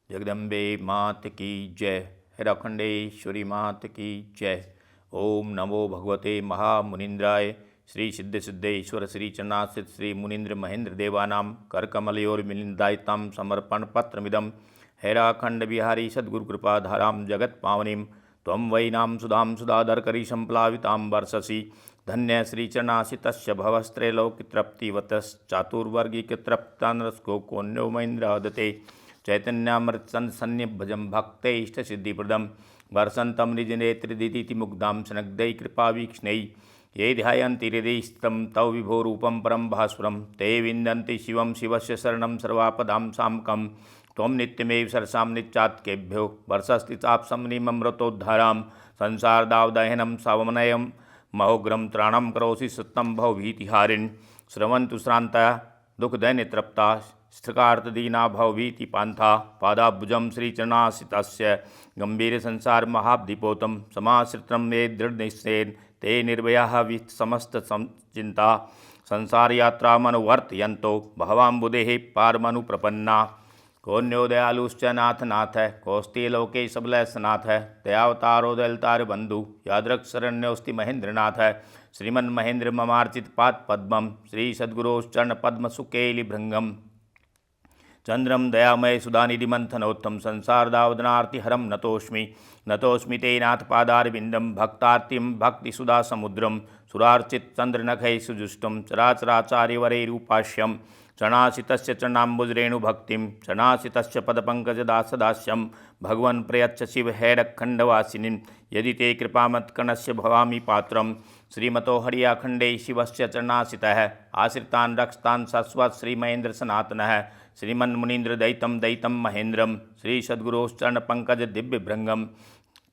जगदम्बे मात की जय। हेराखंडेश्वरी मात की जय। ओम नमो भगवते महामुनीन्द्राय। श्री सिद्ध सिद्धेश्वर श्री चन्नासित श्री मुनीन्द्र महेंद्र देवानां करकमलयोर्मिलिन्दायितां समर्पण पत्रमिदं हैराखंड बिहारी सद्गुरु कृपाधारां जगत पावनीं त्वं वै नाम सुधां सुधाधरकरी संप्लावितां वर्षसि धन्य श्री चरणासितस्य भवस्त्रैलोक्यतृप्तिवतश्चातुर्वर्गिकतृप्तानरस्को कोन्यो महेन्द्रादते चैतन्यामृतसन्निभजं भक्ते इष्टसिद्धिप्रदं वर्षन्तं निजनेत्रदिति मुग्धां स्नग्धै कृपावीक्ष्णैः ये ध्यायन्ति हृदि स्थितं तव विभोरूपं परं भास्वरं ते विन्दन्ति शिवं शिवस्य शरणं सर्वापदां साम्कं त्वं नित्यमेव सरसां नित्यात्केभ्यो वर्षस्थिताप्समनिममृतोद्धारां संसारदावदहनं सवमनयं महोग्रं त्राणं करोसि सत्तं भवभीतिहारिन् स्रवन्तु श्रान्ता दुःखदैन्यतृप्ता स्थिकार्तदीना भवभीतिपान्था पादाब्जं श्रीचरणासितस्य गम्भीरसंसारमहाब्धिपोतं समाश्रितं ये दृढनिश्चयेन ते निर्भयाः समस्तचिन्ता संसारयात्रामनुवर्तयन्तो भवाम्बुधेः पारमनुप्रपन्ना कोन्यो दयालुश्च नाथ नाथ कोस्ति लोके सबलसनाथ दयावतारो दलतार बंधु यादृक्शरण्योस्ति महेंद्रनाथ श्रीमन्महेंद्र ममार्चित पाद पद्मं श्री सद्गुरोश्चरण पद्म सुकेलिभृंगम चंद्रम दयामय सुधानिधिमंथनोत्तम संसारदावदनार्तिहरम नतोस्मि ते नाथ पादारविंदम भक्तार्तिम भक्तिसुधा समुद्रम सुरार्चित चंद्रनखै सुजुष्टम चराचराचार्यवरैरूपाश्यम चरणासितस्य चरणाम्बुजरेणुभक्तिं चरणासितस्य पदपङ्कजदासदास्यं भगवन् प्रयच्छ शिव हैरखण्डवासिनीं यदि ते कृपामत्कणस्य भवामि पात्रं श्रीमतो हरियाखण्डे शिवस्य चरणासितः आश्रितान् रक्षतान् शाश्वत श्रीमहेन्द्रसनातनः श्रीमन्मुनीन्द्रदयितं दयितं महेन्द्रं श्रीसद्गुरोश्चरणपङ्कजदिव्यभृङ्गं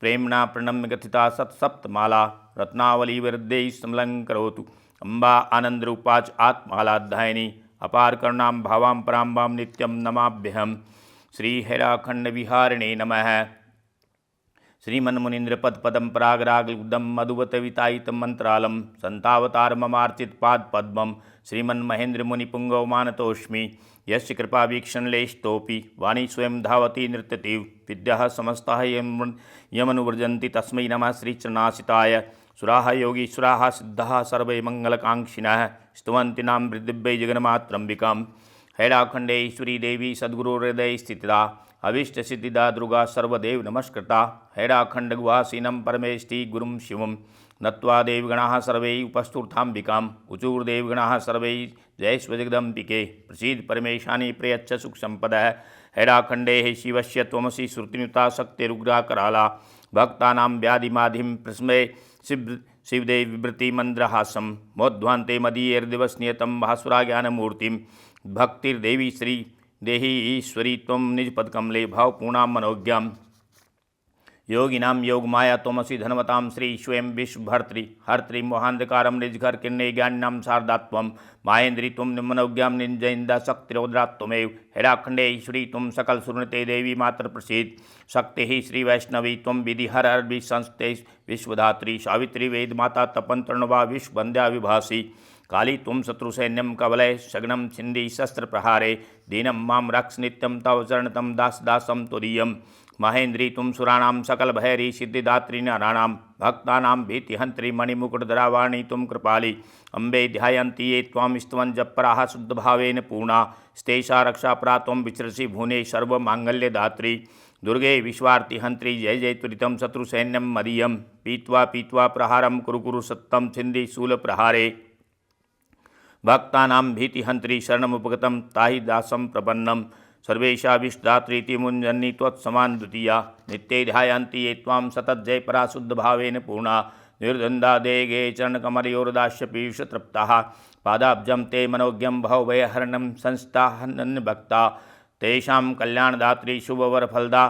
प्रेम्णा प्रणम्य गथिता सप्तमाला रत्नावलीवृद्धैः समलङ्करोतु अम्बा आनन्दरूपाच आत्मालाध्यायिनी अपार करुणां भावां पराम्बां नित्यं नमाभ्यहम्। श्री हैराखंड विहारिणे नमः। श्रीमन्मुनीन्द्रपदपदं परागरागुदं मधुवतवितायितं मन्त्रालं सन्तावतार ममार्चित पाद पद्मं श्रीमन्महेन्द्रमुनिपुङ्गवमानतोऽस्मि यस्य कृपावीक्षणलेशतोऽपि वाणी स्वयं धावति नृत्यति विद्याः समस्ताः यमनुव्रजन्ति तस्मै नमः श्रीचरणासिताय सुराः योगीश्वराः सिद्धाः सर्वे मङ्गलकाङ्क्षिणः स्तुवन्ति नाम दिव्यै जगन्मातरम्बिकां हैराखण्डेश्वरी देवी सद्गुरुहृदये स्थिता अभीष्टसिद्धिदा दुर्गा सर्वदेव नमस्कृता हैराखण्डगुहासीनं परमेष्टि गुरुं शिवं नत्वा देवगणाः सर्वे उपस्तुताम्बिकाम् उचूर्देवगणाः सर्वे जयस्वजगदम्बिके प्रसीद परमेशानि प्रयच्छ सुखसम्पदः हैराखण्डेः शिवस्य त्वमसि श्रुतिनुता शक्तिरुग्रा कराला भक्तानां व्याधिमाधिं प्रस्मये शिवदेव विवृति मंद्रहासम मोध्वान्ते मदीयर्दिवसनियतं भास्वराज्ञानमूर्तिं भक्तिर्देवी श्री देहि ईश्वरी त्वं निजपदकमले भावपूर्णां मनोज्ञां योगिनां योगमाया त्वमसि धनवतां श्री स्वयं विश्वभर्तृ हर्तृ मोहान्धकारं निजघर किन्ने ज्ञानिनां शारदात्वं माहेन्द्री त्वं मनोज्ञां निजैन्दा शक्तिरोद्रा त्वमेव हैराखण्डेश्वरी त्वं सकल सुरनते देवी मात्र प्रसीद शक्ति श्री वैष्णवी त्वं विधि हर अर्भि संस्ते विश्वधात्री सावित्री वेद माता तपंत्रणवा विश्ववन्द्या विभासी काली त्वं शत्रुसैन्यं कवलय शग्नं छिन्दी शस्त्र प्रहारे दीनं मां रक्ष नित्यं तव चरणतं दास दासं तुरीयम् महेन्द्री तुम सुराणां सकल भैरी सिद्धिदात्री नाराणां भक्तानां भीतिहंत्री मणिमुकुटधरावाणी तुम कृपाली अम्बे ध्यायन्ति ये त्वां स्तवन् जपराः शुद्धभावेन पूर्णा स्तेषा रक्षापरा त्वं विचरसि भुवने सर्वमाङ्गल्यदात्री दुर्गे विश्वार्तिहंत्री जय जय त्वरितं शत्रुसैन्यं मदीयं पीत्वा पीत्वा प्रहारं कुरु कुरु सत्तं छिन्दी शूलप्रहारे भक्तानां भीतिहंत्री शरणमुपगतं ताहि दासं प्रपन्नं सर्वेशा विष्टात्रीति मुञ्जन्नि त्वत्समान द्वितीया नित्ये ध्यायन्ति ये त्वां सतज्जयपरा शुद्धभावेन पूर्णा निर्द्वन्द्वा देगे चरणकमलयोर्दास्य पीयूषतृप्ताः पादाब्जं ते मनोज्ञं भवभयहरणं संस्थाहनन्भक्ता तेषां कल्याणदात्री शुभवरफलदा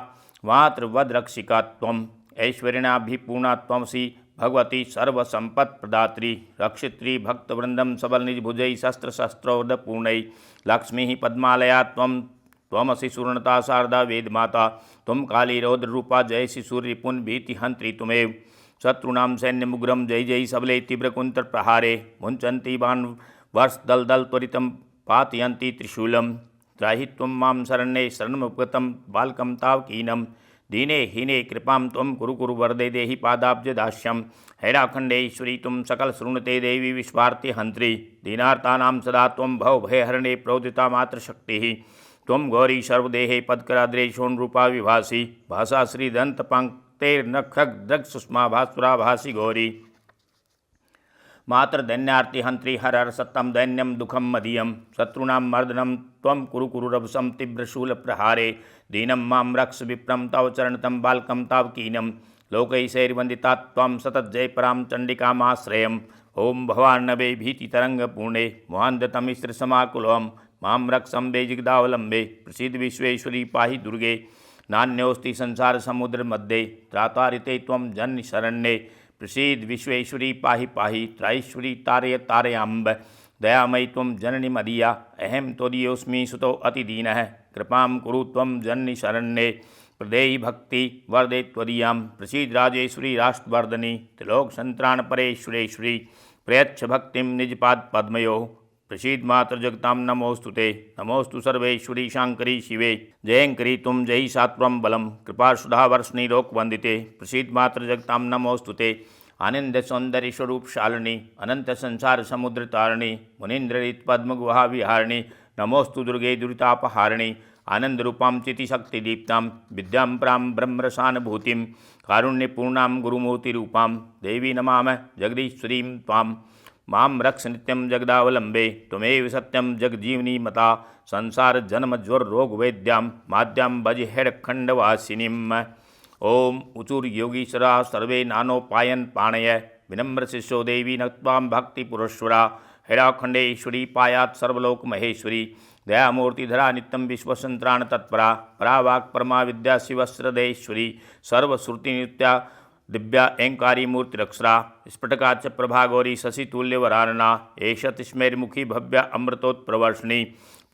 मातृवद्रक्षिका त्वम् ऐश्वर्यणाभिपूर्णा त्वमसि भगवती सर्वसम्पत्प्रदात्री रक्षित्री भक्तवृन्दं सबलनिजभुजैः शस्त्रशस्त्रोदपूर्णैः लक्ष्मीः पद्मालया त्वमसि सुवर्णता शारदा वेदमाता त्वं काली रौद्ररूपा जयसि सूर्यपुन भीतिहंत्री त्वमेव शत्रूणां सैन्यमुग्रं जय जय सबले तीव्रकुन्तप्रहारे मुञ्चन्ति बाण वर्ष दल दल त्वरितं पातयन्ति त्रिशूलं त्राहि त्वं मां शरण्ये शरणमुपगतं बालकं तावकीनं दीने हीने कृपां त्वं कुरु कुरु वरदे देहि पादाब्जदास्यं हैराखण्डेश्वरी तुम सकल शृणुते देवी विश्वार्ति हंत्री दीनार्तानां सदा त्वं भवभयहरणे प्रोदिता मातृशक्तिः त्वं गौरी सर्वदेहे पदकराद्रेशोन्रूपा विभासी भाषा श्रीदन्तपङ्क्तेर्नखग् सुषमा भास्वरा भासी गौरी मातृदैन्यार्ति हंत्री हर हर सत्तम दैन्यम दुखम मदीयम शत्रूणां मर्दनं त्वं कुरु कुरु रभसं तीव्रशूलप्रहारे दीनं मां रक्ष विप्रं तव चरणतं बालकं तावकीनं लोकैषैर्वन्दिता त्वं सतज्जयपरां चण्डिकामाश्रयम् ॐ भवार्णवे भीतितरङ्गपूर्णे मोहान्धतमिश्रसमाकुलं मां रक्षम्बे जिगदावलम्बे प्रसीद विश्वेश्वरी पाहि दुर्गे नान्योस्ति संसारसमुद्रमध्ये त्रातारिते त्वं जन्यशरण्ये प्रसीद विश्वेश्वरी पाहि पाहि त्राईश्वरी तारय तारयाम्ब दयामयी त्वं जननी मदीया अहं त्वदीयोऽस्मि सुतो अतिदीनः कृपां कुरु त्वं जननीशरण्ये प्रदेयि भक्ति वरदे त्वदीयां प्रसीद राजेश्वरी राष्ट्रवर्धनी त्रिलोकसन्त्राणपरेश्वरेश्वरी प्रयच्छ भक्तिं निजपाद पद्मयोः प्रसीद मातृजगतां नमोस्तुते नमोस्तु सर्वेश्वरी शांकरी शिवे जयंकरी तुम जयी सात्वं बलम कृपासुधावर्षिणी लोकवंदिते प्रसीद मातृजगतां नमोस्तुते आनंद सौंदर्य स्वरूप शालिनी अनंत संसार समुद्र तारिणी मुनीन्द्रित पद्मगुहा विहारिणी नमोस्तु दुर्गे दुरितापहारिणी आनंद रूपां चितिशक्तिदीप्तां विद्यां प्रां ब्रह्मरसानुभूतिं कारुण्यपूर्णां गुरुमूर्तिरूपां देवी नमामः जगदीश्वरीं त्वां मां रक्ष नित्यं जगदावलम्बे त्वमेव सत्यं जगजीवनी मता संसार जन्म ज्वर रोग वैद्यां माद्यां भज हेडखंडवासिनीम् ओम उचुर योगीश्वरा सर्वे नानोपायन पाणय विनम्र शिष्यो देवी नत्वां भक्ति पुरुषरा हेराखंडेश्वरी पायात् सर्वलोक महेश्वरी दयामूर्तिधरा नित्यं विश्वसंत्राण तत्परा परावाक् परमा विद्या शिवस्रदेश्वरी सर्वश्रुतिनित्या दिव्या ऐंकारी मूर्तिरक्षरा स्फटिकाच प्रभा गौरी शशितुल्यवरानना एष तिस्मैर्मुखी भव्या अमृतोत्प्रवर्षिणी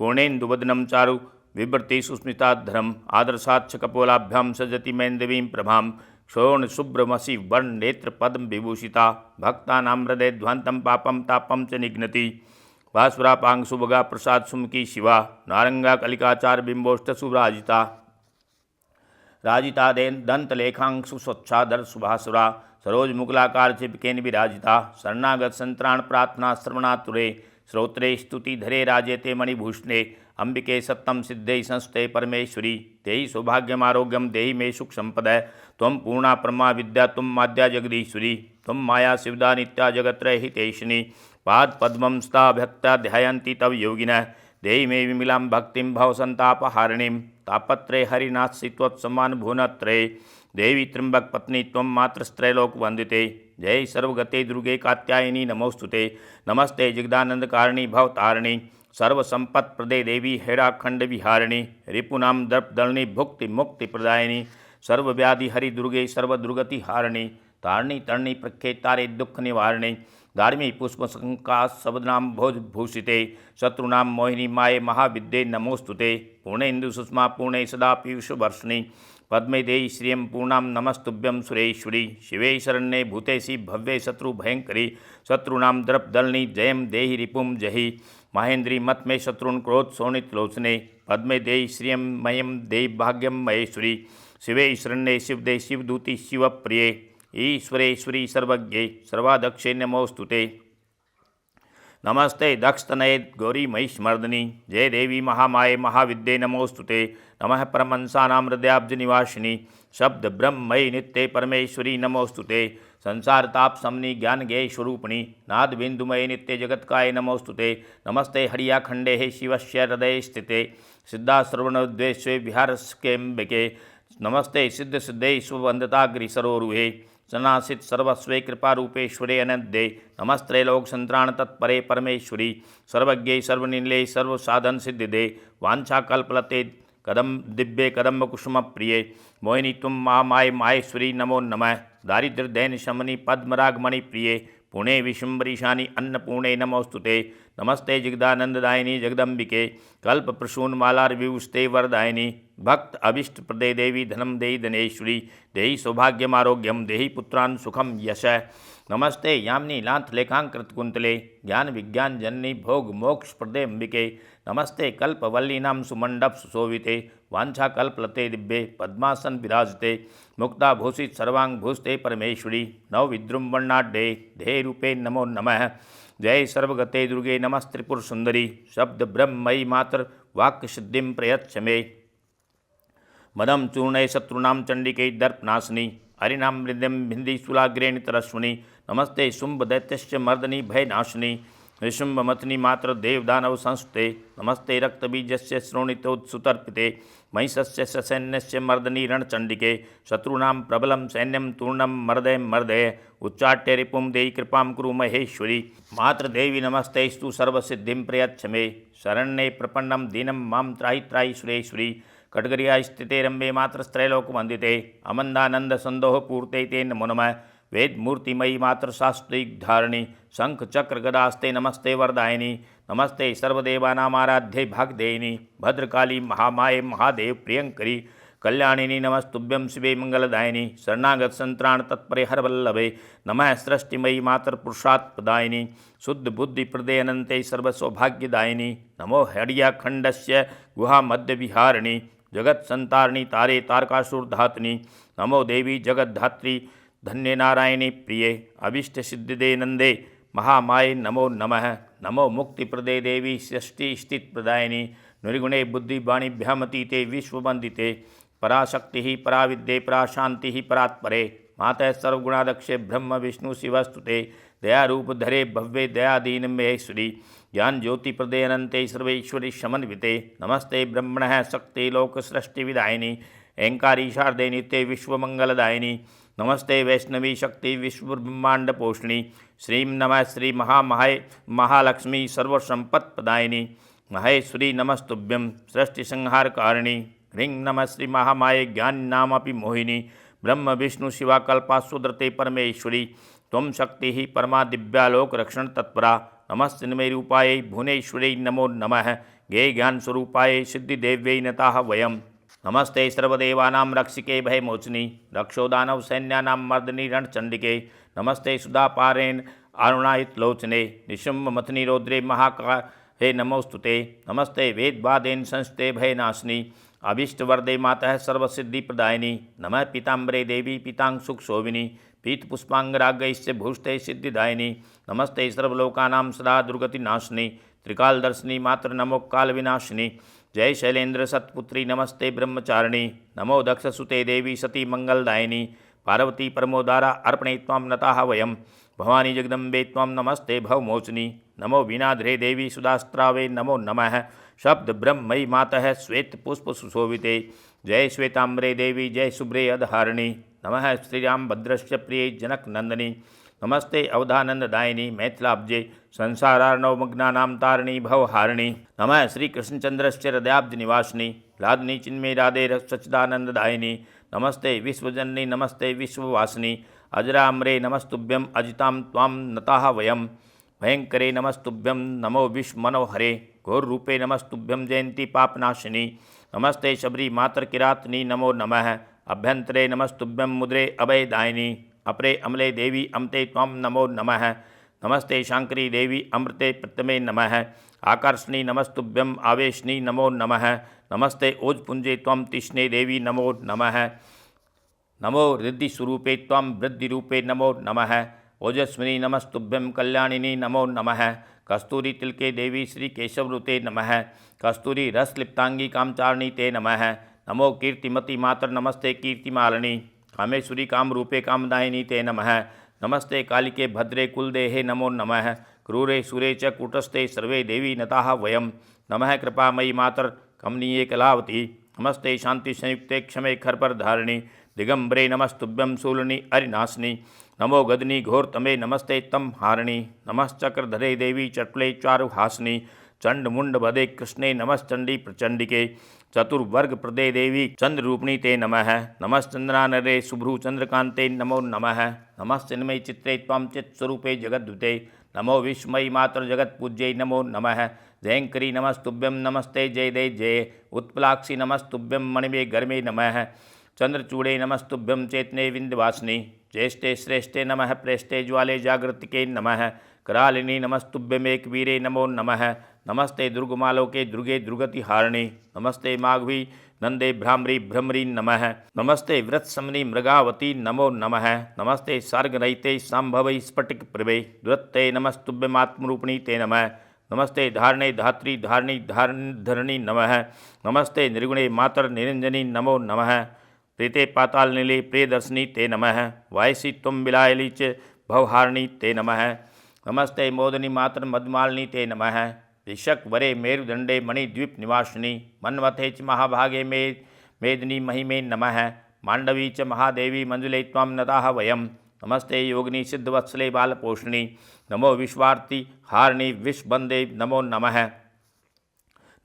पूर्णेन्दुवदनं चारु विवृति सुस्मिताधरम आदर्शाच्छ कपोलाभ्यां सजति मैन्दवीं प्रभां क्षोणशुभ्रमसि वर्णनेत्रपद्म विभूषिता भक्तानां हृदयध्वान्तं पापं तापं च निघ्नति भास्वरापांग सुभगा प्रसाद सुमुखी शिवा नारंगा कलिकाचार बिंबोष्ठ सुराजिता राजिता दंतलेखांशु स्वच्छादर सुभासुरा सरोज मुगलाकार चिपकेन विराजिता शरणागत संत्राण प्रार्थना श्रवणातुरे श्रोत्रे स्तुति धरे राजेते मणिभूषणे अंबिके सत्तम सिद्धे संस्थे परमेश्वरी तेहि सौभाग्यमारोग्यम देहि मे सुख संपद त्वं पूर्णा परमा विद्या तुम माद्या जगदीश्वरी त्वं माया शिवदा नित्या जगत्रय हितेशिनी पाद पद्मं स्था भक्त्या ध्यायन्ति तव योगिनः देहि मे विमलां भक्तिं भवसंतापहारिणीं तापत्रे हरिनाथि त्वत्समान भुवनत्रये देवी त्र्यंबक पत्नी त्वं मातृस्त्रैलोकवंदिते जय सर्वगते दुर्गे कात्यायनी नमोस्तुते नमस्ते जगदानंदकारिणी भवतारिणी सर्वसंपत्प्रदे देवी हेराखंड विहारिणी रिपुनां दर्पदलनी भुक्ति मुक्ति प्रदायिनी सर्वव्याधि हरि दुर्गे सर्वदुर्गति हारिणी तारिणी तरणी प्रख्ये तारे दुख निवारिणी धार्मी पुष्पशंका शब्दनाम भोज भूषिते शत्रुनाम मोहिनी माये महाविद्ये नमोस्तुते पूर्णेन्दु सुषमा पूर्णे सदा पीयूष वर्षिणी पद्मे देहि श्रियं पूर्णां नमस्तुभ्यं सुरेश्वरी शिवे शरण्ये भूतेसी भव्ये शत्रु भयंकरी शत्रुनां द्रपदलनी जयं देहि रिपुं जहि महेन्द्री मत में शत्रुन क्रोध शोणित लोचने पद्मे देहि श्रियं मयं देहि भाग्यं महेश्वरी शिवे शरण्ये शिवदे शिवदूति शिवप्रिये ईश्वरेश्वरी सर्वज्ञे सर्वादक्षे नमोस्तुते नमस्ते दक्षतनये गौरी महिषमर्दिनी जय देवी महामाये महाविद्ये नमोस्तुते नमः परमहंसानां हृदयाब्ज निवासिनी शब्द ब्रह्मयी नित्ये परमेश्वरी नमोस्तुते संसार ताप समनी ज्ञान ज्ञेय स्वरूपिणी नाद बिंदुमये नित्य जगत्काय नमोस्तुते नमस्ते हरियाखंडे हे शिवस्य हृदये स्थिते सिद्धाश्रवणोद्वेश्वे विहारस्केम्बिके नमस्ते सिद्ध सिद्धेश्ववंदताग्रिसरोरुहे सनासित सर्वस्वे कृपारूपेश्वरे अनद्ये नमस्त्रैलोक संत्राण तत्परे परमेश्वरी सर्वज्ञे सर्वनिलये सर्वसाधन सिद्धिदे वाञ्छाकल्पलते कदम दिव्ये कदम्ब कुसुम प्रिये मोहिनी तुम माय माहेश्वरी नमो नमः दारिद्र्यदैन शमनी पद्मरागमणि प्रिये पुणे विशुम्बरीशानी अन्नपूर्णे नमोस्तुते नमस्ते जगदानंददायिनी जगदम्बिके कल्पप्रसूनमालार्विवुस्ते वरदायिनी भक्त अभिष्ट प्रदे देवी धनम देहि धनेश्वरी देहि सौभाग्यमारोग्यम देहि पुत्रान् सुखम यश। नमस्ते यामिनी लांथ लेखांकृत कुंतले ज्ञान विज्ञान जननी भोग मोक्ष प्रदे अंबिके नमस्ते कल्पवल्लीनां सुमंडप सुशोभिते वांछा कल्पलते दिव्ये पद्मासन विराजते मुक्ताभूषित सर्वांग भूषते परमेश्वरी नव विद्रुमवर्णाढ्ये देह रूपे नमो नमः। जय सर्वगते दुर्गे नमस्त्रिपुर सुंदरी शब्द ब्रह्मयी मात्र वाक्य सिद्धिं प्रयच्छ मे। मदम चूर्णय शत्रुनां चंडिके दर्पनाशिनी हरिनां मृदं भिन्दी सुलाग्रेण तरस्विनी नमस्ते शुंभ दैत्यस्य मर्दनी भयनाशिनी निशुंभमथनी मात्र देवदानव संस्ते नमस्ते रक्तबीजस्य श्रोणितोत्सुतर्पिते महिषस्य सैन्यस्य मर्दनी रणचंडिके शत्रूणां प्रबलं सैन्यं तूर्णं मर्दय उच्चाट्य रिपुं देहि कृपां कुरु महेश्वरी। मात्र देवी नमस्तेस्तु सर्वसिद्धिं प्रयच्छ मे शरण्ये प्रपन्नं दीनं मां त्राहि त्राहि सुरेश्वरी कटगरिया स्थिते रम्बे मात्रस्त्रैलोकवन्दिते अमन्दानंद संदोह पूर्ते ते नमो नमः। वेद मूर्तिमयी मात्र शास्त्रिक धारिणी शंख चक्र गदास्ते नमस्ते वरदायिनी नमस्ते सर्वदेवानामाराध्ये भागदेयिनी भद्रकाली महामाये महादेव प्रियंकरी कल्याणिनी नमस्तुभ्यं शिवे मंगलदायिनी शरणागत संत्राण तत्परे हरवल्लभे नमः। सृष्टिमयी मात्र पुरुषात्पदायिनी शुद्ध बुद्धि प्रदे अनंते सर्वसौभाग्यदायिनी नमो हडियाखंडस्य गुहा मध्य विहारिणी जगत संतारिणी तारे तारकासुरधातनी नमो देवी जगद्धात्री धन्य नारायणी प्रिये अभीष्ट सिद्धिदे नंदे महामाये नमो नमः। नमो मुक्तिप्रदे देवी षष्टि स्थित प्रदायिनी निर्गुणे बुद्धिवाणीभ्यामतीते विश्ववंदिते पराशक्ति पराविद्ये पराशांति परात्परे मातः सर्वगुणादक्षे ब्रह्म विष्णु शिवस्तुते दयारूप धरे भव्ये दयादीन महेश्वरी ज्ञान ज्योति प्रदे अनंते सर्वेश्वरी समन्विते नमस्ते ब्रह्मणः शक्ति लोक सृष्टि विदायिनी ऐंकारी शारदे नित्य विश्वमंगलदायिनी नमस्ते वैष्णवी शक्ति विश्वब्रह्मांड पोषणी श्रीं नमः श्री महामाये महालक्ष्मी सर्वसंपत्प्रदायिनी महेश्वरी नमस्तुभ्यं सृष्टि संहार कारिणी ह्रीं नमः श्री महामाये ज्ञानामपि मोहिनी ब्रह्म विष्णु शिवा कल्पासुदरते परमेश्वरी त्वं शक्ति ही परमा दिव्यालोक रक्षण तत्परा नमस्ते रूपायै भुवनेश्वरी नमो नमः। गे ज्ञान स्वरूपायै सिद्धिदेव्यै नताः वयम् नमस्ते सर्वदेवानां रक्षिके भयमोचनी रक्षोदानव सैन्यानां मर्दनी रणचंडिके नमस्ते सुधापारेण अरुणायितलोचने निशुम्भमथनी रौद्रे महाकाहे नमोस्तुते नमस्ते वेदवादेन संस्ते भयनाशिनी अभीष्टवरदे मातः सर्वसिद्धिप्रदायिनी नमः पीताम्बरे देवी पीतांशुक शोभिनी पीतपुष्पांगरागैश्च भूषते सिद्धिदायिनी नमस्ते सर्वलोकानां सदा दुर्गतिनाशिनी त्रिकालदर्शिनी मात्र नमो कालविनाशिनी जय शैलेन्द्र सत्पुत्री नमस्ते ब्रह्मचारिणी नमो दक्षसुते देवी सती मंगलदायिनी पार्वती परमोदारा अर्पणे त्वां नताः वयं भवानी जगदम्बे त्वां नमस्ते भवमोचनी नमो वीणाध्रे देवी सुदास्त्रावे नमो नमः। शब्द ब्रह्मयी मातः श्वेत पुष्प सुशोभिते जय श्वेताम्बरे देवी जय शुभ्रे अधहारिणी नमः श्रीराम भद्रस्य प्रिय जनक नंदिनी नमस्ते अवधानंददायिनी मैथिलाब्जे संसारार्णवमग्नानां तारिणी भवहारिणी नमः श्री कृष्णचंद्रस्य हृदयाब्ज निवासिनी लादनी चिन्मय राधे सच्चिदानंददायिनी नमस्ते विश्वजननी नमस्ते विश्ववासिनी अजराम्रे नमस्तुभ्यं अजितां त्वां नताः वयं भयंकरे नमस्तुभ्यं नमो विश्वमनोहरे घोररूपे नमस्तुभ्यं जयंती पापनाशिनी नमस्ते शबरी मातर किरातनी नमो नमः। अभ्यंतरे नमस्तुभ्यं मुद्रे अभयदायिनी अपरे अमले देवी अमते त्वां नमो नमः। नमस्ते शांकरी देवी अमृते प्रतमे नमः। आकर्षणी नमस्तुभ्यं आवेशनी नमो नमः। नमस्ते ओजपुंजे त्वं तिष्णे देवी नमो नमः। नमो रिद्धिस्वरूपे त्वं वृद्धिरूपे नमो नमः। ओजस्विनी नमस्तुभ्यं कल्याणिनी नमो नमः। कस्तूरी तिलके देवी श्री केशवरूते नमः। कस्तूरी रसलिप्तांगी कामचारिणी ते नमः। नमो कीर्तिमती मातर नमस्ते कीर्तिमालिनी कामेश्वरी कामरूपे कामदायिनी ते नमः। नमस्ते कालिके भद्रे कुलदेहे नमो नमः। क्रूरे सुरे च कूटस्थे सर्वे देवी नताः वयं नमः। कृपामयी मातर कमनीये कलावती नमस्ते शांति संयुक्ते क्षमे खरपर धारिणी दिगंबरे नमस्तुभ्यं शूलिनी अरिनाशिनी नमो गदनी घोरतमे नमस्ते तम हारिणी नमश्चक्रधरे देवी चट्ले चारुहासिनी चंडमुंड भदे कृष्णे नमश्चंडी प्रचंडिके चतुर्वर्ग प्रदे देवी चंद्ररूपिणी ते नमः। नमश्चंद्रानरे शुभ्रू चंद्रकांते नमो नमः। नमश्चिन्मय चित्रे त्वां चित्स्वरूपे जगद्दूते नमो विस्मयी मात्र जगत पूज्यै नमो नमः। जयंकरी नमस्तुभ्यं नमस्ते जय दे जय। उत्पलाक्षी नमस्तुभ्यं मणिमे गर्मे नमः। चंद्रचूड़े नमस्तुभ्यं चेतने विंध्यवासिनी। ज्येष्ठे श्रेष्ठे नमः प्रेष्ठे ज्वाले जागृतिके नमः। करालिनी नमस्तुभ्यं एकवीरे नमो नमः। नमस्ते दुर्गमालोके दुर्गे दुर्गति हारिणी। नमस्ते माघवी नंदे भ्रामरी भ्रमरी नमः। नमस्ते व्रतसमनी मृगावती नमो नमः। नमस्ते सर्गरहिते संभवै स्फटिक प्रभे दुरत्ते नमस्तुभ्यमात्मरूपिणी ते नमः। नमस्ते धारणे धात्री धारणी धरणी नमः। नमस्ते निर्गुणे मातर निरंजनी नमो नमः। प्रीते पाताल नीले प्रियदर्शनी ते नमः। वायसी तुम बिलायली च भवहारिणी ते नमः। नमस्ते मोदनी मातर मदमालिनी ते नमः। ऋषक वरे मेरुदंडे मणिद्वीप निवासिनी। मन्वथे च महाभागे मेदिनी महिमे नमः। मांडवी च महादेवी मंजुले त्वां नताः वयम्। नमस्ते योगिनी सिद्धवत्सले बालपोषिणी। नमो विश्वार्ति हारिणी विश्ववंदे नमो नमः।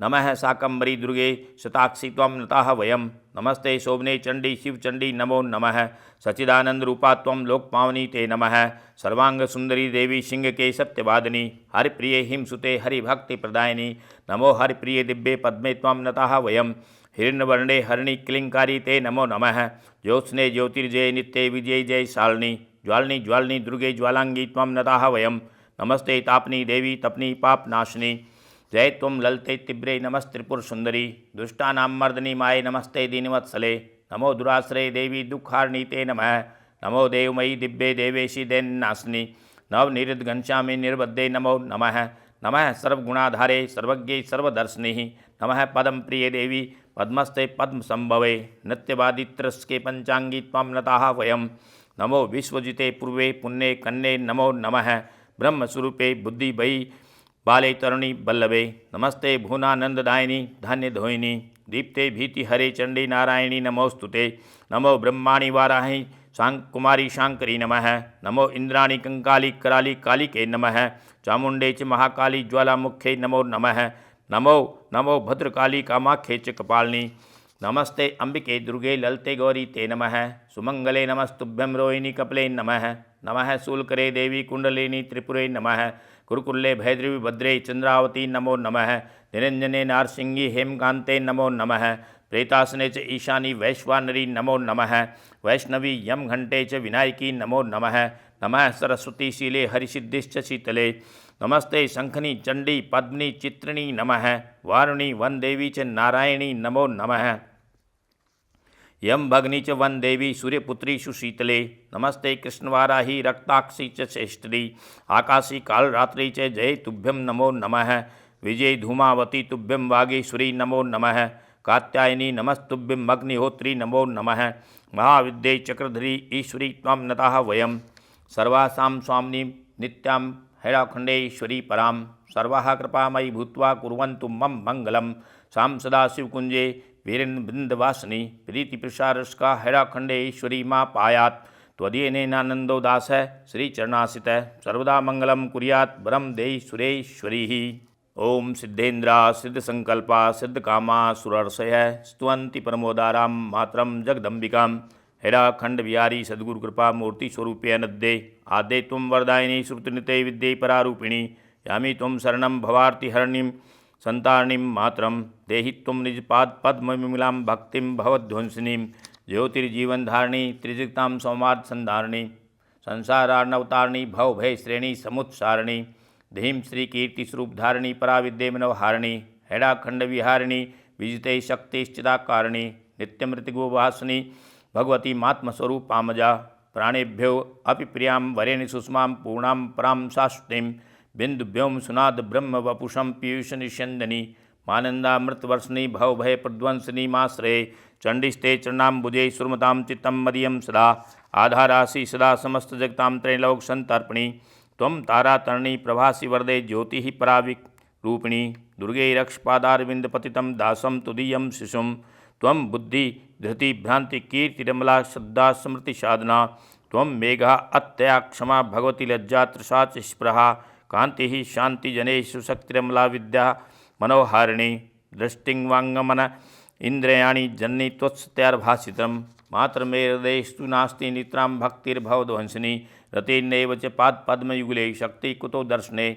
नमः शाकंभरी दुर्गे शताक्षी त्वां नताः वयम्। नमस्ते शोभने चंडी शिवचंडी नमो नमः। सच्चिदानंद रूपा त्वं लोकपावनी ते नमः। सर्वांग सुंदरी देवी सिंह के सत्यवादिनी। हरिप्रिये हिमसुते हरिभक्ति प्रदायिनी। नमो हरिप्रिये दिव्ये पद्मे त्वां नताः वयम्। हिरण्यवर्णे हरिणी क्लिंकारी ते नमो नमः। ज्योत्स्ने ज्योतिर्जय नित्ये विजय जय शालिनी। ज्वालिनी ज्वालिनी दुर्गे ज्वालांगी त्वां नताः वयम्। नमस्ते तापनी देवी तपनी पापनाशिनी। जय त्वं ललते तिब्रे नमस्त्रिपुर सुंदरी। दुष्टानां मर्दनी माये नमस्ते दीनवत्सले। नमो दुराश्रय देवी दुःखारिणी ते नमः। नमो देवमयी दिव्ये देवेशी दैन्यनाशिनी। नवनिरुद्ध घनश्यामी निर्बद्धे नमो नमः। नमः सर्वगुणाधारे सर्वज्ञे सर्वदर्शिनी। नमः पदम प्रिय देवी पद्मस्ते पद्म संभवे। नित्यवादित्रस्के पंचांगी त्वां नताः वयम्। नमो विश्वजिते पूर्वे पुण्ये कन्ये नमो नमः। ब्रह्मस्वरूपे बुद्धिभयी बाले तरुणी बल्लभे। नमस्ते भुवनानंददायिनी धान्यधोयिनी। दीप्ते भीति हरे चंडी नारायणी नमोस्तुते। नमो ब्रह्माणी वाराही कुमारी शांकरी नमः। नमो इंद्राणी कंकाली कराली कालिके नमः। चामुंडे च महाकाली ज्वालामुखे नमो नमः। नमो नमो भद्रकाली कामाख्ये च कपालिनी। नमस्ते अंबिके दुर्गे ललते गौरी ते नमः। सुमंगले नमस्तुभ्यं रोहिणी कपले नमः। नमः शूलकरे देवी कुंडलिनी त्रिपुरे नमः। कुरुकुल्ले भैद्रवी भद्रे चंद्रावती नमो नमः। निरंजने नारसिंगी हेमकांते नमो नमः। प्रेतासने च ईशानी वैश्वानरी नमो नमः। वैष्णवी यम घंटे च विनायकी नमो नमः। नमः सरस्वती शीले हरिसिद्धिश्च शीतले। नमस्ते शंखनी चंडी पद्मिनी चित्रिणी नमः। वारुणी वन देवी च नारायणी नमो नमः। यम भगनी च वन देवी सूर्यपुत्री सुशीतले। नमस्ते कृष्णवाराही रक्ताक्षी च श्रेष्ठी। आकाशी कालरात्रि च जय तुभ्यं नमो नमः। विजय धूमावती तुभ्यं वागीश्वरी नमो नमः। कात्यायनी नमस्तुभ्यं अग्निहोत्री नमो नमः। महाविद्ये चक्रधरी ईश्वरी त्वां नताः वयम्। सर्वासां स्वामिनी नित्यां हैराखण्डेश्वरी परां। सर्वाः कृपामयी भूत्वा कुर्वन्तु मम मंगलम्। सां सदा शिवकुंजे वीरेन्द्रवृंदवासिनी। प्रीतिप्रसारस्का हैराखण्डेश्वरी माँ पायात्। त्वदीयनेनानन्दो दासः श्रीचरणासितः। सर्वदा मंगलं कुर्यात् वरं देहि सुरेश्वरी। ओम सिद्धेन्द्रा सिद्धसंकल्पा सिद्धकामा सुरर्षयः स्तुवन्ति परमोदारां मातरं जगदम्बिकां। हैराखंड विहारी सद्गुरु कृपा मूर्ति स्वरूपे अनद्ये। आद्ये त्वं वरदायिनी श्रुतिनिते विद्ये परारूपिणी। यामि त्वं शरणं भवार्ति हरणीं संतारणीं मातरं। देहि त्वं निजपाद पद्मविमलां भक्तिं भवध्वंसिनीं। ज्योतिर्जीवनधारिणी त्रिजगतां सौमार्थ संधारिणी। संसारार्णवतारिणी भवभय श्रेणी समुत्सारिणी। धीम श्री कीर्ति स्वरूप धारिणी पराविद्ये मनोहारिणी। हैराखंड विहारिणी विजिते शक्तिश्चिदाकारिणी। नित्यमृतिगोवासिनी भगवती मात्मस्वरूप पामजा। प्राणेभ्यो अपि प्रियां वरेण सुषमां पूर्णां परां शाश्वतीं। बिंदुभ्यों सुनाद ब्रह्म वपुषं पीयूष निष्यंदनी। मानंदामृतवर्षिणी भवभय प्रध्वंसिनी माश्रये। चंडिस्ते चरणाम्बुजे सुरमतां चित्तं मदीयं सदा। आधारासि सदा समस्त जगतां त्रैलोक संतर्पणी। त्वं तारातरणी प्रभासी वरदे ज्योतिः पराविक रूपिणी। दुर्गे रक्षपादारविंदपतितं दासं तुदीयं शिशुं। त्वं बुद्धि धृति भ्रांति कीर्तिरमला श्रद्धा स्मृति साधना। त्वं मेघा अत्यया क्षमा भगवती लज्जा तृषा च स्पृहा। कांति शांति जनेषु शक्तिरमला विद्या मनोहारिणी। दृष्टिं वाङ्मन इंद्रियाणि जननी त्वत्सत्यार्भासितं। मात्र मे हृदयस्तु नास्ति नित्रां भक्तिर्भवध्वंसिनी रतिर्नैव च पादपद्मयुगले शक्ति कुतो दर्शने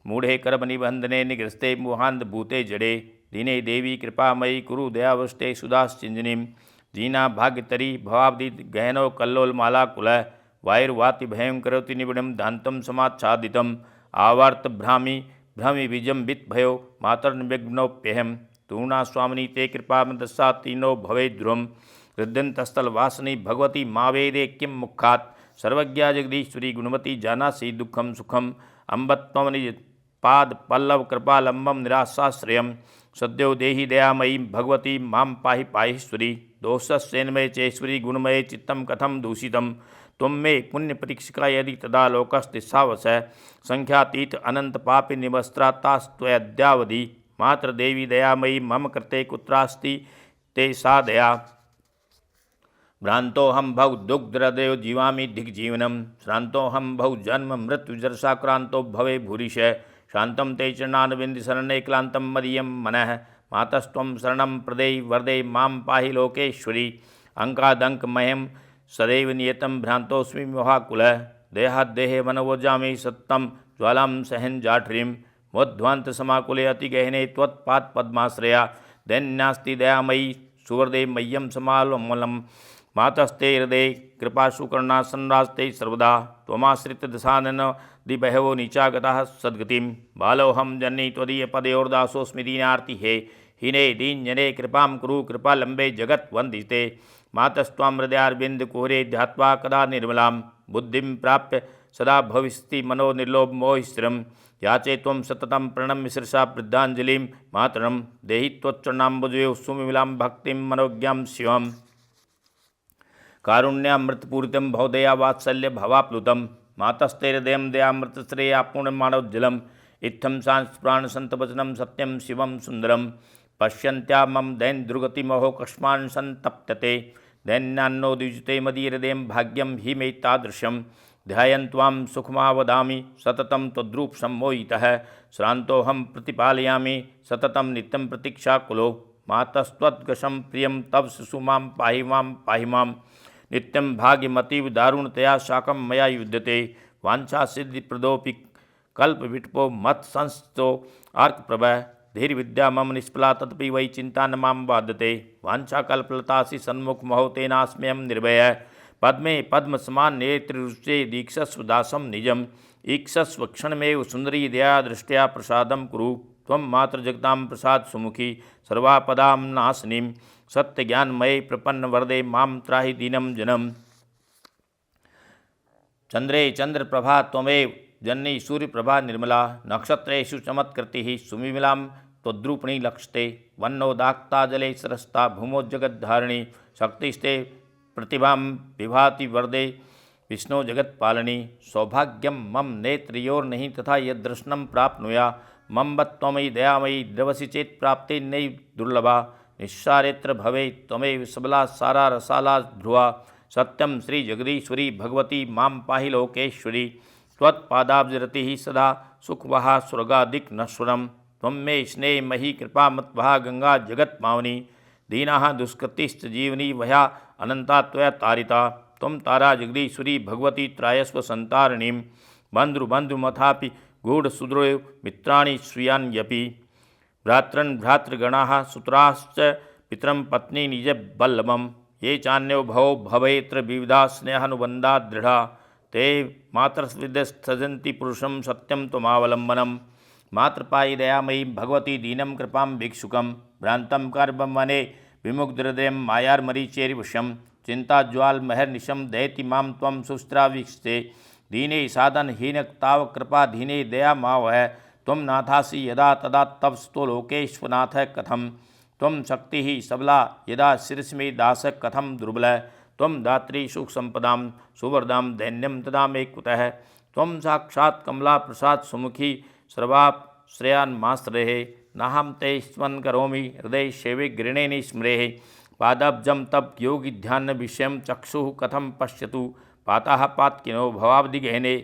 मूढ़े कर्मनिबंधने निगृस्ते मोहान्धभूते जड़े दीने देवी कृपामयी कुरु दयावष्टे सुदाश्चिंजनीं दीना भाग्यतरी भवाब्धि गहनो कल्लोलमाला कुलः वायुर्वाति भयं करोति निबिड़ं दान्तं समाच्छादितम् आवर्त भ्रामि भ्रमि विजम्बित भयो मातर्निविघ्नोप्यहम् तूर्णा स्वामिनी ते कृपा दस्सा तीनो भवे ध्रुवम् हृदयंतस्थल वासनी भगवती मावेदे किं मुखात् सर्वज्ञा जगदीश्वरी गुणवती जानासि दुःखं सुखम् अम्बत्वमनिज पाद पल्लव कृपालंबम निराशाश्रयम् सद्यो देहि दयामयी भगवती मां पाहि पाहीश्वरी दोषस्येन्मय चेश्वरी गुणमये चित्तं कथं दूषितं त्वं मे पुण्यपरीक्षिका यदि तदा लोकस्तिस्सावस संख्यातीत अनंत पापि निवस्त्रातास्त्वयद्यावधि मात्र देवी दयामयी मम कृते कुत्रास्ति ते सा दया भ्रांतोहम भव दुग्धहृदयो जीवामि दिग्जीवनम श्रांतोहम भव जन्म मृत्युजरसाक्रांतो भवे भूरिश शांतं ते चरणारविंदशरणे क्लांतं मदीयं मनः मातस्त्वं शरणं प्रदेयि वरदे मां पाहि लोकेश्वरी अंकादंकमयं सदैव नियतं भ्रांतोऽस्मि महाकुलः देहाद्देहे मनवोजामि सत्तं ज्वालां सहन जाठ्रीं मोध्वान्तसमाकुले अतिगहने त्वत्पादपद्माश्रया दैन्यास्ति दयामयी सुवरदे मह्यं समालमूलम् मातस्ते हृदय कृपाशुकर्णा संरास्ते सर्वदा त्वमाश्रित दशानन दिबहवो नीचा गतः सद्गतिं बालोऽहं जन्नी त्वदीयपदयोर्दासोऽस्मि दीनार्ति हे हीने दीनजने कृपां कुरु कृपालम्बे जगद्वन्दिते मातस्त्वां हृदयारविन्दकुहरे ध्यात्वा कदा निर्मलां बुद्धिं प्राप्य सदा भविष्यति मनो निर्लोभमोहिस्थिरं याचे त्वं सततं प्रणम्य शिरसा वृद्धाञ्जलिं मातरं देहि त्वच्चरणाम्बुजयोः सुविमलां भक्तिं मनोज्ञां शिवम् कारुण्यामृतपूरितं भवदया वात्सल्य भवाप्लुतं मातस्ते हृदयं दयामृतश्रेया पूर्णमानोज्जलम् इत्थं सांस्प्राणसन्तवचनं सत्यं शिवं सुन्दरं पश्यन्त्या मम दैन्द्रुगतिमहो कस्मान् सन्तप्यते दैन्यान्नो द्विजते मदीहृदयं भाग्यं हि मे तादृशं ध्यायन् त्वां सुखमावदामि सततं त्वद्रूप सम्मोहितः श्रान्तोऽहं प्रतिपालयामि सततं नित्यं प्रतीक्षाकुलो मातस्त्वद्गशं प्रियं तव शिशु मां पाहि मां नित्यं भाग्यमतीव दारुणतया शाकं मया युध्यते वाञ्छासिद्धिप्रदोऽपि कल्पविटपो मत्संस्थो अर्कप्रभः धीर्विद्या मम निष्फला तदपि वै चिंता न मां बाधते वाञ्छाकल्पलतासि सन्मुखमहो तेनास्म्यहं निर्भयः पद्मे पद्मसमान नेत्रुचे दीक्षस्व दासं निजम् ईक्षस्व क्षणमेव सुंदरी दया दृष्ट्या प्रसादं कुरु त्वं मात्र जगतां प्रसाद सुमुखी सर्वापदां नाशनीं सत्यज्ञानमये प्रपन्न वरदे मां त्राहि दीनं जनम् चंद्रे चंद्रप्रभा त्वमेव जननी सूर्यप्रभा निर्मला नक्षत्रेषु चमत्कृतिः सुविमलां त्वद्रूपिणी लक्ष्यते वन्नोदाक्ता जले सरस्ता भूमो जगद्धारिणी शक्तिस्ते प्रतिभां विभाति वरदे विष्णु जगत्पालिनी सौभाग्यं मम नेत्रयोर्नहि तथा यदृष्णं प्राप्नुया मम त्वमयि दयामयी द्रवसि चेत् प्राप्ते नैव दुर्लभा निस्सारेत्र भवे त्वमेव सबला सारा रसाला ध्रुवा सत्यं श्री जगदीश्वरी भगवती मां पाहि लोकेश्वरी त्वत्पादाब्जरतिः सदा सुखवहा स्वर्गादिक नश्वरं त्वं मे स्नेहमयी कृपामत्वहा गंगा जगत्पावनी दीनाः दुष्कृतिश्च जीवनी वह्या अनंता त्वया तारिता त्वं तारा जगदीश्वरी भगवती त्रायस्व संतारिणीं बन्धुमथापि गूढ़सुदृढ मित्राणि स्वीयान्यपि भ्रातृन् भ्रातृगणाः सुतराश्च पितरं पत्नी निजबल्लभं ये चान्यो भवो भवेत्र विविधा स्नेहानुबन्धा दृढ़ा ते मातृविदस्थजन्ति पुरुषं सत्यं त्वमावलम्बनं मातृपायि दयामयी भगवती दीनं कृपां भिक्षुकं भ्रान्तं कर्मं वने विमुग्धहृदयं मायार्मरीचेर्वशं चिन्ताज्वालमहर्निशं दयति मां त्वं सुस्त्रावीक्षते दीने साधनहीनताव कृपाधीने दया मावह त्वं नाथासि यदा तदा तव स्तो लोकेश्वनाथ कथं त्वं शक्तिः सबला यदा शिरसि मे दास कथं दुर्बलः त्वं दात्री सुखसंपदां सुवरदां दैन्यं तदा मे कुतः त्वं साक्षात् कमला प्रसाद सुमुखी सर्वाश्रयान्माश्रयेः नाहं ते स्मन् करोमि हृदय सेवे गृणेनि स्मरेः पादाब्जं तप योगी ध्यान विषयं चक्षुः कथं पश्यतु पाताः पात्किनो भवाब्धिगहने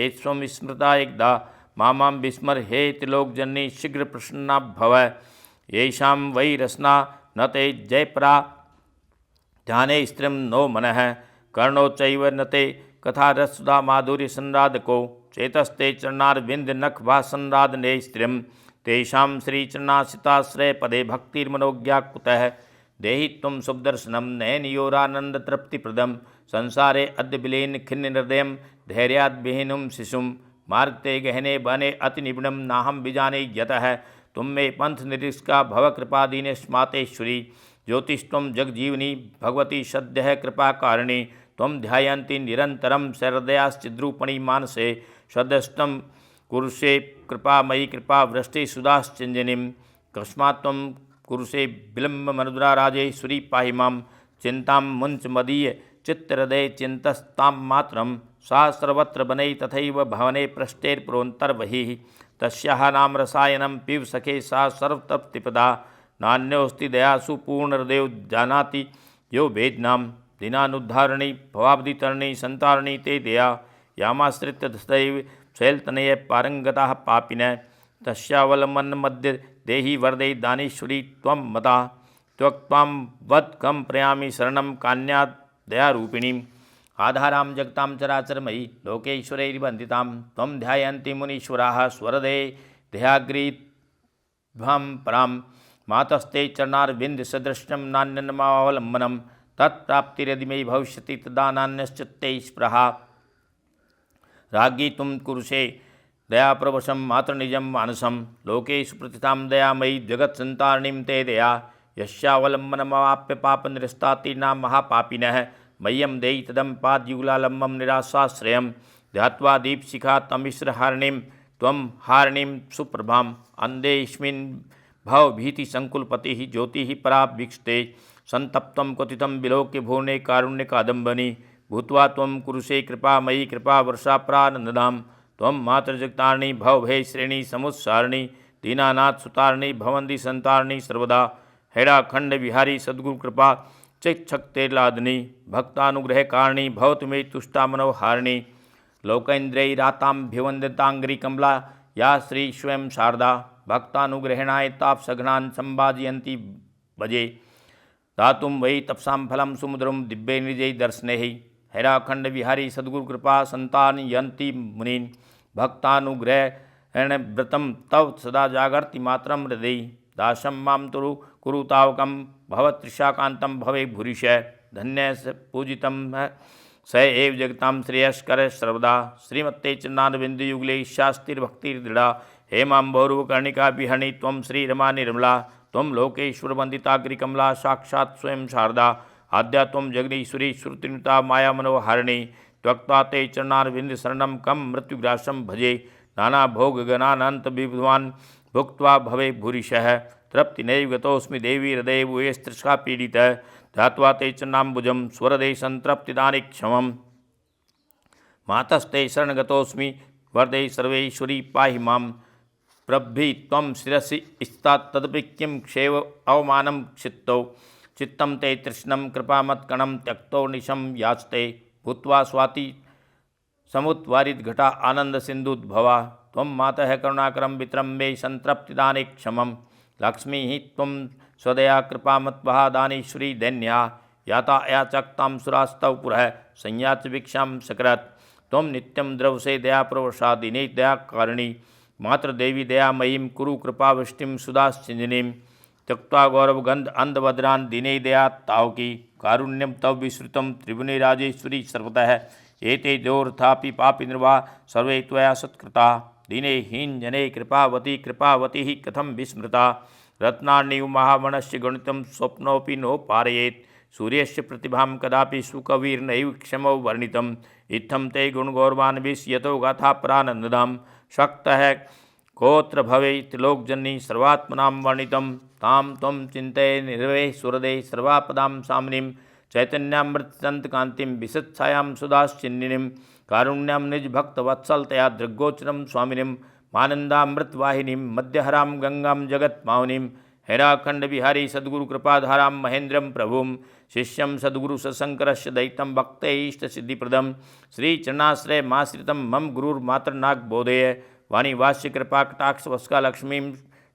एत्स्वं स्मृता एकदा मां विस्मर हे त्रिलोकजननी शीघ्र प्रसन्ना भव येषां वै रसना न ते जयपरा ध्याने स्त्रिं नो मनः कर्णोच्चैव नते कथारसुधा माधुर्यसंराधको चेतस्ते चरणारविन्दनखभासंराधने स्त्रियं तेषां श्रीचरणाश्रिताश्रयपदे भक्तिर्मनोज्ञा कुतः देहि त्वं शुभदर्शनं नयनयोरानन्दतृप्तिप्रदं संसारे अद्य विलीन खिन्नहृदयं धैर्याद्विहीनं शिशुं मार्गते गहने बने अतिनिपुणं नाहं विजाने यतः तुम मे पंथ निरीक्षका भव कृपादीनस्मातेश्वरी ज्योतिष्त्वं जगजीवनी भगवती सद्यः कृपाकारिणी त्वं ध्यायन्ति निरन्तरं सहृदयाश्चिद्रूपणी मानसे सदस्तं कुरुषे कृपामयी कृपा वृष्टिसुधाश्चिञ्जनीं कस्मात् त्वं कुरुषे विलम्बमनुराराजेश्वरी पाहि मां चिन्तां मुञ्च मदीय चित्तहृदये चिन्तस्तां मातरं सा सर्वत्र वने तथैव भवने पृष्ठेर्पुरोन्तर्बहिः तस्याः नाम रसायनं पिब सखे सा सर्वतप्तिपदा नान्योस्ति दयासु पूर्णहृदयो जानाति यो वेदनां दीनानुद्धारिणी भवाब्धितरणी संतारिणी ते दया यामाश्रित्य सदैव शैलतनये पारंगताः पापिनः तस्यावलम्बनमद्य देहि वरदे दानेश्वरी त्वं मता त्वक्त्वां वद कं प्रयामि शरणं कान्या दयारूपिणीम् आधारां जगतां चराचरमयी लोकेश्वरैर्वन्दितां त्वं ध्यायन्ति मुनीश्वराः स्वरदे ध्याग्रीद्भां परां मातस्ते चरणारविन्दसदृशं नान्यन्मावलम्बनं तत्प्राप्तिर्यदि मे भविष्यति तदा नान्यश्चित्ते स्पृहा राज्ञी तुम कुरुषे दयाप्रवशं मातृनिजं मानसं लोकेषु प्रतितां दयामयी जगत्संतारिणीं ते दया यस्यावलम्बनमवाप्य पापनिरस्ताति नाम महापापिनः मह्यं देयि तदं पादयुगलालम्बं निराशाश्रयं ध्यात्वा दीपशिखा तमिश्रहारिणीं त्वं हारिणीं सुप्रभाम् अन्धेऽस्मिन् भवभीतिसङ्कुलपतिः ज्योतिः परा वीक्षते संतप्तं क्वथितं विलोक्य भुवने कारुण्यकादम्बनी भूत्वा त्वं कुरुषे कृपामयी कृपावर्षापरानन्दां त्वं मातृजगतारिणी भवभयश्रेणी समुत्सारिणी दीनानाथ सुतारिणी भवन्ति संतारिणी सर्वदा हैराखंड विहारी सद्गुरु कृपा चिच्छक्तेर्लादिनी भक्तानुग्रह कारिणी भवतु मे तुष्टा मनोहारिणी लोकेन्द्रैराताम्भिवन्दितांग्री कमला या श्री स्वयं शारदा भक्तानुग्रहेणाय तापसघनान् संवाजयन्ती भजे दातुं वै तपसां फलं सुमुद्रं दिव्ये निजै दर्शनैः हैराखंड विहारी सद्गुरु कृपा संतानयन्ति मुनीन् भक्तानुग्रहेण व्रतं तव सदा जागर्ति मातरं हृदि दासं मां तुरु कुरु तावकं भवत्रिशाकान्तं भवे भूरिश धन्य पूजितं स एव जगतां श्रेयस्कर सर्वदा श्रीमत्ते चन्नानबिन्दुयुगले शास्तिर्भक्तिर्दृढ़ा हेमां भौरवकर्णिका विहरणि त्वं श्रीरमा निर्मला त्वं लोकेश्वरवन्दिताग्रिकमला साक्षात् स्वयं शारदा आद्या त्वं जगदीश्वरी श्रुतिनुता मायामनोहारिणी त्वक्त्वा ते चरणारविन्दशरणं कं मृत्युग्रासं भजे नानाभोगगणानन्त विद्वान् भुक्त्वा भवे भूरिशः तृप्तिनैव गतोऽस्मि देवी हृदये भूयस्तृषा पीडितः ध्यात्वा ते चरणाम्बुजं स्वरदे सन्तृप्तिदानिक्षमम् मातस्ते शरणगतोऽस्मि वरदे सर्वेश्वरी पाहि मां प्रभि त्वं शिरसि स्तात् तदपि किं क्षेव अवमानं क्षिप्तौ चित्तं ते तृष्णं कृपामत्कणं त्यक्तो निशं याचते भूत्वा स्वाति समुद्वारितघटा आनन्दसिन्धुद्भवा त्वं मातः करुणाकरं वित्रं मे सन्तृप्तिदाने क्षमं लक्ष्मीः त्वं स्वदया कृपामत्वः दानेश्वरी दैन्या याता याचक्तां सुरास्तव पुरः संयाच भिक्षां सकरत् त्वं नित्यं द्रवसे दयाप्रवशा दिने दयाकारिणी मातृदेवी दयामयीं कुरु कृपावृष्टिं सुधाश्चिञ्जनीं त्यक्त्वा गौरवगन्ध अन्धभद्रान् दिने दया तावकी कारुण्यं तव विश्रुतं त्रिभुवने राजेश्वरी सर्वतः एते द्योरथापि पापिनर्वा सर्वे त्वया सत्कृता दिने हीनजने कृपावती कथं विस्मृता रत्नार्णिव महामणस्य गणितं स्वप्नोऽपि नो पारयेत् सूर्यस्य प्रतिभां कदापि सुकविर्नैव क्षमौ वर्णितम् इत्थं ते गुणगौरवान्विष यतो गाथा प्रानन्ददां शक्तः कोऽत्र भवेत् त्रिलोकजननी सर्वात्मनां वर्णितं तां त्वं चिन्तये निर्वे सुहृदे सर्वापदां साम्नीं चैतन्यामृतकान्तिं विशत्छायां सुधाश्चिन्निनीं कारुण्यां निजभक्तवत्सलतया दृग्गोचरं स्वामिनीं मानन्दामृतवाहिनीं मध्यहरां गंगां जगत्मावनीं हैराखंड विहारी सद्गुरु कृपाधारां महेन्द्रं प्रभुं शिष्यं सद्गुरु सशंकरस्य दैतं भक्तैष्टसिद्धिप्रदं श्रीचरणाश्रयमाश्रितं मम गुरुर्मातृनाग बोधेय वाणी वास्य कृपा कटाक्ष वस्का लक्ष्मीं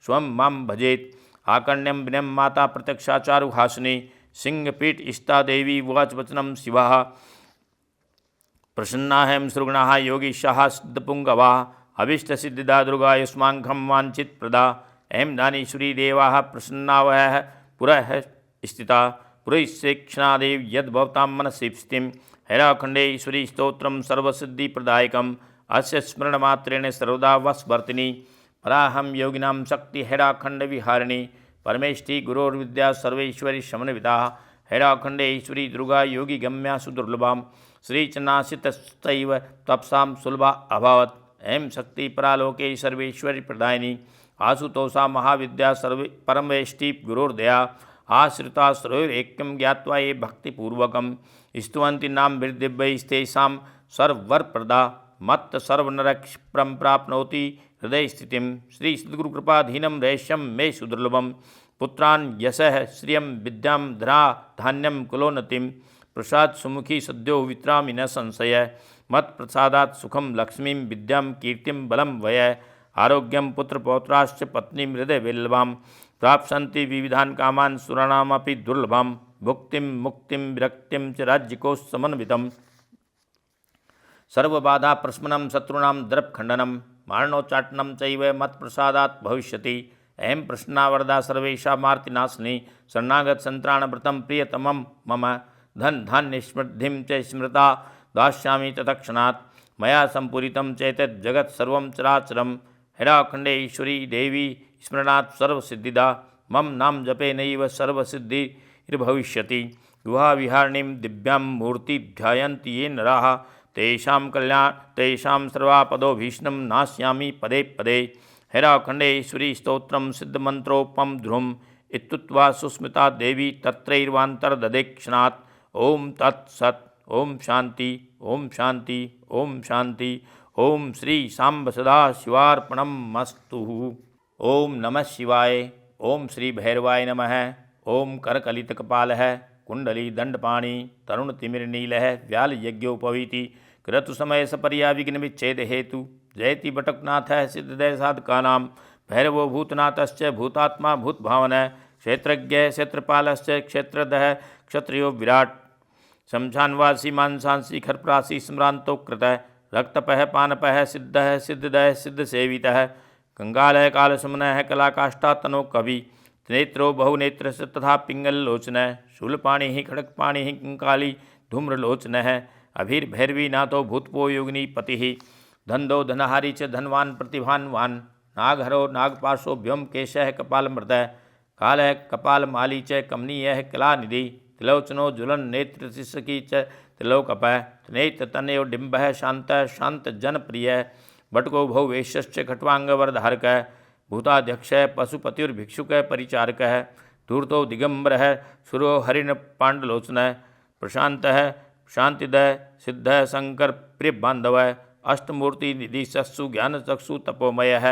स्वं मां भजेत् आकर्ण्यं विनयं माता प्रत्यक्षाचारुहासिनी सिंहपीठ इष्टा देवी उवाच वचनं शिवः प्रसन्नाहं सृगणाः योगीशाः सिद्धपुङ्गवाः अभीष्टसिद्धिदा दुर्गा युष्माङ्घ्रं वाञ्छितप्रदा ऐं दानीश्वरी देवाः प्रसन्नावहः पुरः स्थिता पुरैक्षणादेव यद्भवतां मनसि स्थितिं हैराखण्डेश्वरी स्तोत्रं सर्वसिद्धिप्रदायकम् अस्य स्मरणमात्रेण सर्वदा वस्वर्तिनी पराहं योगिनां शक्ति हैराखण्डविहारिणी परमेष्ठी गुरोर्विद्या सर्वेश्वरी शमनविदा हैराखण्डेश्वरी दुर्गा योगिगम्या सुदुर्लभां श्रीचन्नासितस्तैव तपसां सुलभा अभवत् ऐं शक्ति परालोके सर्वेश्वरी प्रदायिनी आशुतोषा महाविद्या सर्वे परमेष्ठी गुरोर्दया आश्रिता सर्वैक्यं ज्ञात्वा ये भक्तिपूर्वकं स्तुवन्ति नाम दिव्यैस्तेषां सर्ववरप्रदा मत्त सर्वनरक्षिप्रं प्राप्नोति हृदय स्थितिं श्री सद्गुरुकृपाधीनं रहस्यं मे सुदुर्लभं पुत्रान् यशः श्रियं विद्यां धरा धान्यं कुलोन्नतिं प्रसाद सुमुखी सद्यो वित्रामि न संशय मत्प्रसादात् सुखं लक्ष्मीं विद्यां कीर्तिं बलं वय आरोग्यं पुत्रपौत्राश्च पत्नीं हृदयवल्लभां प्राप्स्यन्ति विविधान् कामान् सुराणामपि दुर्लभां भुक्तिं मुक्तिं विरक्तिं च राज्यकोशसमन्वितं सर्वबाधा प्रशमनं शत्रूणां दर्पखण्डनं मारणोच्चाटनं चैव मत्प्रसादात् भविष्यति अहं प्रसन्ना वरदा सर्वेषामार्तिनाशिनी शरणागतसन्त्राणव्रतं प्रियतमं मम धन धान्यस्मृद्धिं च स्मृता दास्यामि तत्क्षणात् मया सम्पूरितं चैतत् जगत् सर्वं चराचरं हैराखण्डेश्वरी देवी स्मरणात् सर्वसिद्धिदा मम नाम जपेनैव सर्वसिद्धिर्भविष्यति गुहाविहारिणीं दिव्यां मूर्ति ध्यायन्ति ये नराः तेषां सर्वापदोभीष्णं नास्यामि पदे पदे हैराखण्डेश्वरी स्तोत्रं सिद्धमन्त्रोपम ध्रुवम् इत्युक्त्वा सुस्मिता देवी तत्रैर्वान्तर्दधे क्षणात् ओम तत्सत् ओम शांति ओम शांति ओम शांति ओम श्री सांब सदा शिवार्पणमस्तु। ओम नमः शिवाय। ओम श्री भैरवाय नमः। ओम करकलितकपालः कुंडली दंडपाणी तरुणतिमिरनीलः व्यालयज्ञोपवीति क्रतुसमय सपर्या विघ्न विच्छेद हेतु जयति बटकनाथः सिद्धदय साधकानां भैरवो भूतनाथश्च भूतात्मा भूतभावनः क्षेत्रज्ञ क्षेत्रपालश्च क्षेत्रदः क्षत्रियो विराट शमशानवासी मांसांसी खरप्रासी सम्रांतो कृतः रक्तपः पानपः सिद्धः सिद्धदः सिद्धसेवितः कंगालः कालसुमनः कलाकाष्ठा तनो कवि नेत्रो बहुनेत्रस्य तथा पिंगललोचनः शूलपाणिः खड्गपाणिः कंकाली धूम्रलोचनः अभिर्भैरवीनाथो भूतपो योगिनी पतिः धन्दो धनहारी च धनवान् प्रतिभान्वान् नागहरो नागपाशो व्योम केशः कपालमृतः कालः कपालमाली च कमनीयः कलानिधि त्रिलोचनो ज्वलन नेत्रशिशकी च त्रिलोकपः त्रिनेत्रतनयो डिम्बः शान्तः शान्तजनप्रियः बटको भौवेश्यश्च खट्वाङ्गवरधारकः भूताध्यक्षः पशुपतिर्भिक्षुकः परिचारकः धूर्तो दिगंबरः सुरो हरिणपाण्डलोचनः प्रशान्तः शांतिदः सिद्धः शंकर प्रियबान्धवः अष्टमूर्ति निधि सत्सु ज्ञानचक्षु तपोमयः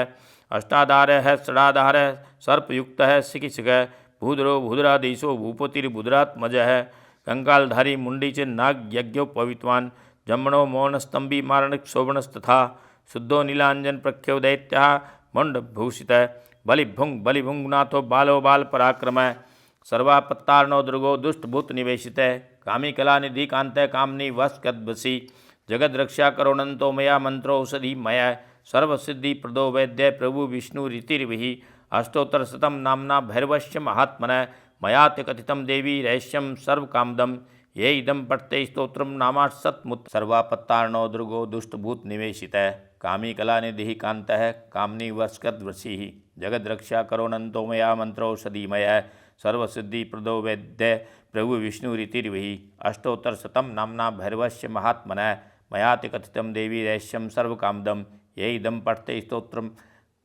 अष्टाधारः षडाधारः सर्पयुक्तः चिकित्सकः भूधरो भूधराधीशो भूपतिर्भूधरात्मजः कंकालधारी मुंडी च नागयज्ञोपवित्वान् जम्मणो मौनस्तंभी मारणक्षोभणस्तथा शुद्धो नीलांजन प्रख्यो दैत्यः मंडभूषितः बलिभुंगनाथो बालो बाल पराक्रमः सर्वापत्तारणो दुर्गो दुष्टभूत निवेशितः कामी कलानिधि कांतः कामनी वस्कद्वसी जगद्रक्षा करोनंतो मया मंत्रोषधि मया सर्वसिद्धि प्रदो वैद्य प्रभु विष्णु रीतिर्विहि अष्टोत्तरशतं नाम्ना भैरवस्य महात्मनः मयाति कथितं देवी रहस्यं सर्वकामदं ये इदं पठते स्तोत्रं नामात्सत्मुत् सर्वापत्तारणो दुर्गो दुष्टभूत निवेशितः कामी कलानिधिः कांतः कामनी वस्कद्वसीः जगद्रक्षा करोनंतो मया मंत्रोषधि मया सर्वसिद्धि प्रदो वैद्य प्रभु विष्णु रीतिर्विहि अष्टोत्तरशतं नाम्ना भैरवस्य महात्मनः मयाति कथितं देवी रहस्यं सर्वकामदं ये इदं पठते स्तोत्रं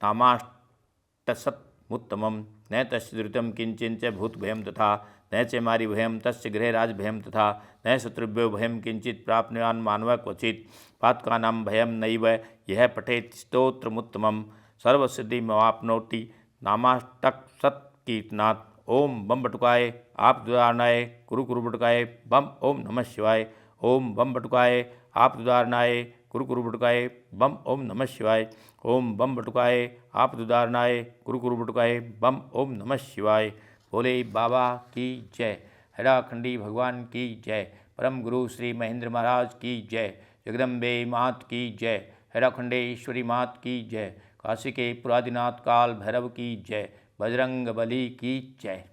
नामाष्टशतमुत्तमं न तस्य दुरितं किंचिंच भूतभयं तथा न च मारिभयं तस्य गृहराजभयं तथा न शत्रुभ्यो भयं किंचित् प्राप्नुयान् मानवः क्वचित् पातकानां भयं नैव यः पठेत् स्तोत्रमुत्तमं सर्वसिद्धिमवाप्नोति नामाष्टशतकीर्तनात्। ओम बम बटुकाय आप दुदारणाय कुरु बटुकाय बम ओम नमः शिवाय। ओम बम बटुकाय आप दुदारणाय कुरु बटुकाय बम ओम नमः शिवाय। ओम बम बटुकाय आप दुदारणाय कुरु बटुकाय बम ओम नमः शिवाय। बोले बाबा की जय। हैराखंडी भगवान की जय। परम गुरु श्री महेंद्र महाराज की जय। जगदम्बे मात की जय। हैराखंडेश्वरी मात की जय। काशी के पुरादिनाथ काल भैरव की जय। बजरंग बली की जय।